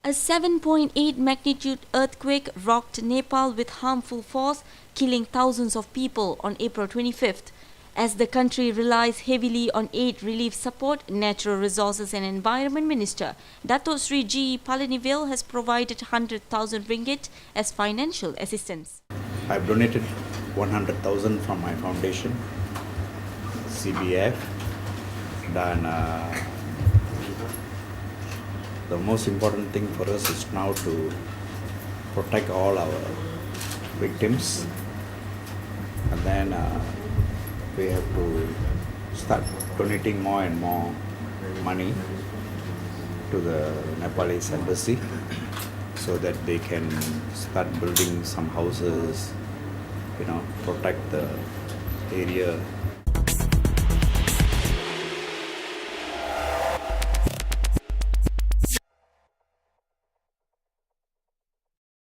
A 7.8 magnitude earthquake rocked Nepal with harmful force, killing thousands of people on April 25th. As the country relies heavily on aid relief support, Natural Resources and Environment Minister Dato Sri G. Palanivel has provided 100,000 ringgit as financial assistance. I've donated 100,000 from my foundation, CBF. Then the most important thing for us is now to protect all our victims, and then we have to start donating more and more money to the Nepalese embassy so that they can start building some houses, protect the area